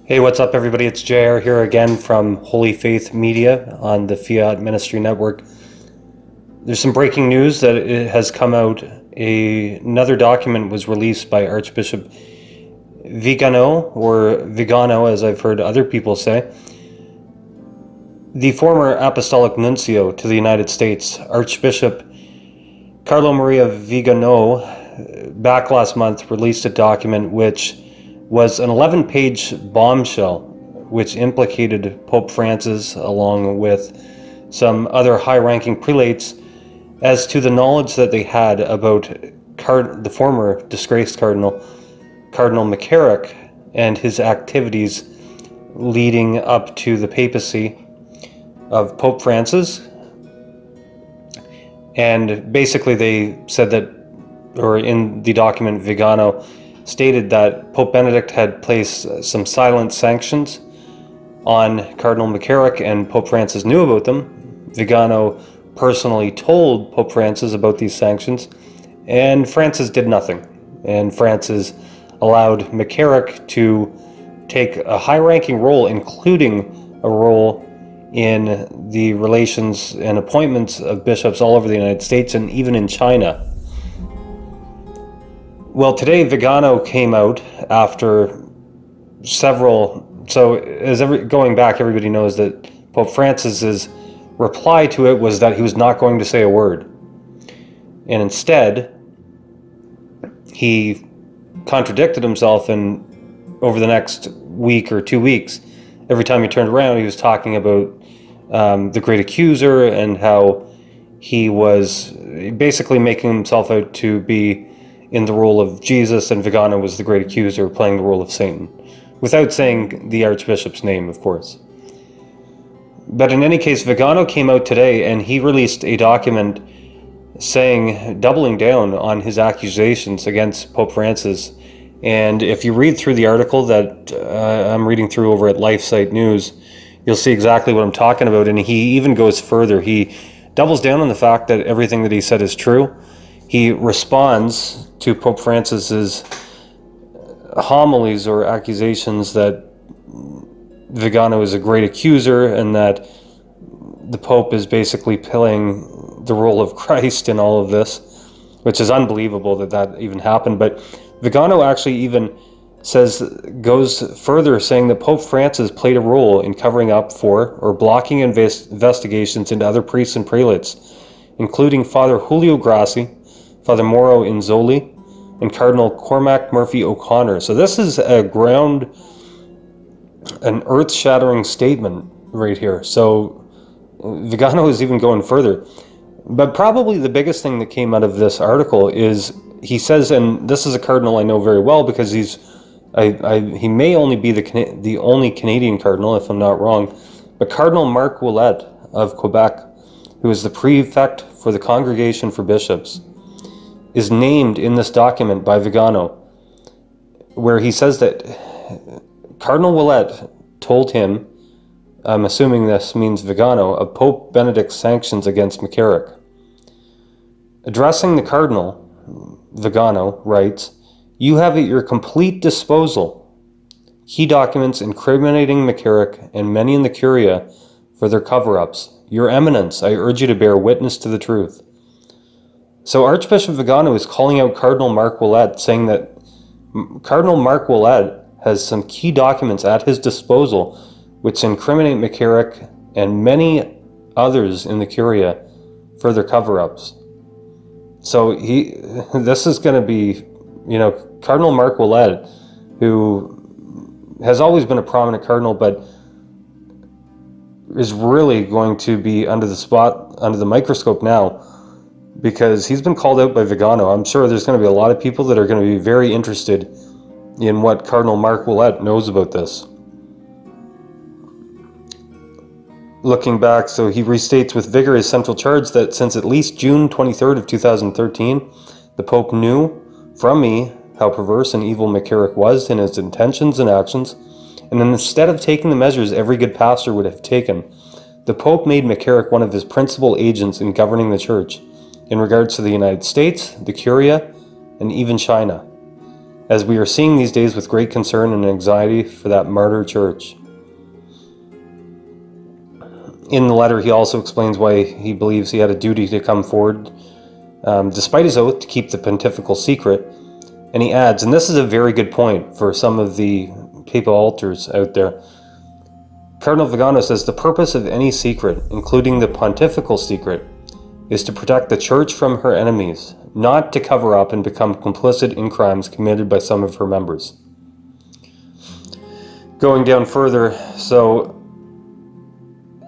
Hey, what's up, everybody? It's JR here again from Holy Faith Media on the Fiat Ministry Network. There's some breaking news that it has come out. Another document was released by Archbishop Vigano, or Vigano, as I've heard other people say. The former Apostolic Nuncio to the United States, Archbishop Carlo Maria Vigano, back last month released a document which was an 11-page bombshell which implicated Pope Francis along with some other high-ranking prelates as to the knowledge that they had about the former disgraced Cardinal McCarrick and his activities leading up to the papacy of Pope Francis. And basically they said that, or in the document, Vigano stated that Pope Benedict had placed some silent sanctions on Cardinal McCarrick and Pope Francis knew about them. Vigano personally told Pope Francis about these sanctions, and Francis did nothing. And Francis allowed McCarrick to take a high-ranking role, including a role in the relations and appointments of bishops all over the United States and even in China. Well, today Vigano came out after several, going back, everybody knows that Pope Francis's reply to it was that he was not going to say a word. And instead, he contradicted himself, and over the next week or 2 weeks, every time he turned around, he was talking about the great accuser and how he was basically making himself out to be in the role of Jesus, and Vigano was the great accuser playing the role of Satan, without saying the Archbishop's name, of course. But in any case, Vigano came out today and he released a document doubling down on his accusations against Pope Francis. And if you read through the article that I'm reading through over at LifeSite News, you'll see exactly what I'm talking about. And he even goes further. He doubles down on the fact that everything that he said is true. He responds to Pope Francis's homilies or accusations that Vigano is a great accuser and that the Pope is basically playing the role of Christ in all of this, which is unbelievable that even happened. But Vigano actually even goes further, saying that Pope Francis played a role in covering up for or blocking investigations into other priests and prelates, including Father Julio Grassi, Father Mauro Inzoli, and Cardinal Cormac Murphy O'Connor. So this is an earth-shattering statement right here. So Vigano is even going further. But probably the biggest thing that came out of this article is he says, and this is a cardinal I know very well because he may only be the only Canadian cardinal, if I'm not wrong, but Cardinal Marc Ouellet of Quebec, who is the prefect for the Congregation for Bishops, is named in this document by Vigano, where he says that Cardinal Ouellet told him, I'm assuming this means Vigano, of Pope Benedict's sanctions against McCarrick. Addressing the Cardinal, Vigano writes, "You have at your complete disposal key documents incriminating McCarrick and many in the Curia for their cover-ups. Your Eminence, I urge you to bear witness to the truth." So Archbishop Vigano is calling out Cardinal Marc Ouellet, saying that Cardinal Marc Ouellet has some key documents at his disposal which incriminate McCarrick and many others in the Curia for their cover-ups. So this is going to be, Cardinal Marc Ouellet, who has always been a prominent cardinal, but is really going to be under the microscope now, because he's been called out by Vigano. I'm sure there's going to be a lot of people that are going to be very interested in what Cardinal Marc Ouellet knows about this. Looking back, so he restates with vigor his central charge that since at least June 23rd of 2013, the Pope knew from me how perverse and evil McCarrick was in his intentions and actions, and instead of taking the measures every good pastor would have taken, the Pope made McCarrick one of his principal agents in governing the Church, in regards to the United States, the Curia, and even China. as we are seeing these days with great concern and anxiety for that martyr church. In the letter, he also explains why he believes he had a duty to come forward, despite his oath, to keep the pontifical secret. And he adds, and this is a very good point for some of the papal altars out there, Cardinal Vigano says, the purpose of any secret, including the pontifical secret, is to protect the Church from her enemies, not to cover up and become complicit in crimes committed by some of her members. Going down further, so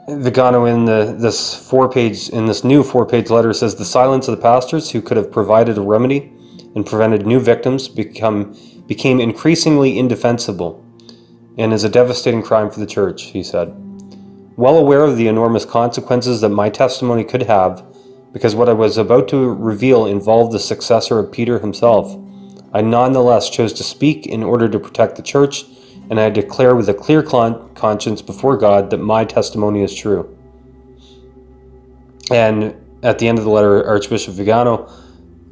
Vigano in this new four-page letter says, the silence of the pastors who could have provided a remedy and prevented new victims became increasingly indefensible, and is a devastating crime for the Church, he said. Well aware of the enormous consequences that my testimony could have, because what I was about to reveal involved the successor of Peter himself, I nonetheless chose to speak in order to protect the Church, and I declare with a clear conscience before God that my testimony is true. And at the end of the letter, Archbishop Vigano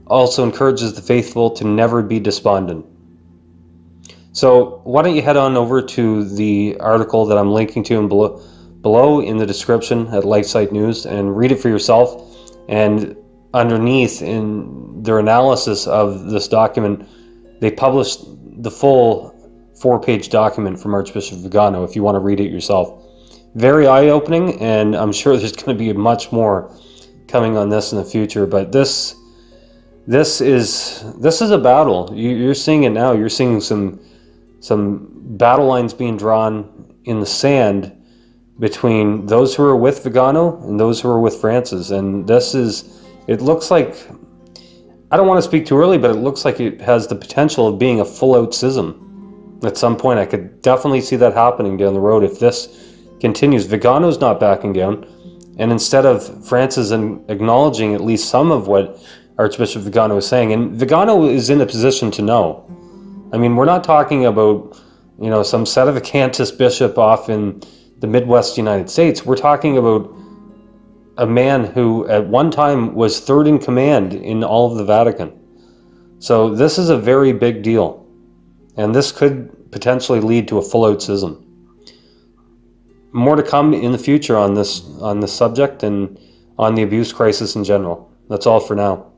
also encourages the faithful to never be despondent. So why don't you head on over to the article that I'm linking to below in the description at LifeSite News and read it for yourself. And underneath in their analysis of this document, they published the full four-page document from Archbishop Vigano if you want to read it yourself. Very eye-opening, and I'm sure there's going to be much more coming on this in the future. But this is a battle. You're seeing it now. You're seeing some battle lines being drawn in the sand between those who are with Vigano and those who are with Francis. And it looks like, I don't want to speak too early, but it looks like it has the potential of being a full-out schism. At some point, I could definitely see that happening down the road if this continues. Vigano's not backing down, and instead of Francis acknowledging at least some of what Archbishop Vigano is saying, and Vigano is in a position to know. I mean, we're not talking about, some sedevacantist bishop off in the Midwest United States. We're talking about a man who at one time was third in command in all of the Vatican. So this is a very big deal, and this could potentially lead to a full-out schism. More to come in the future on this subject and on the abuse crisis in general. That's all for now.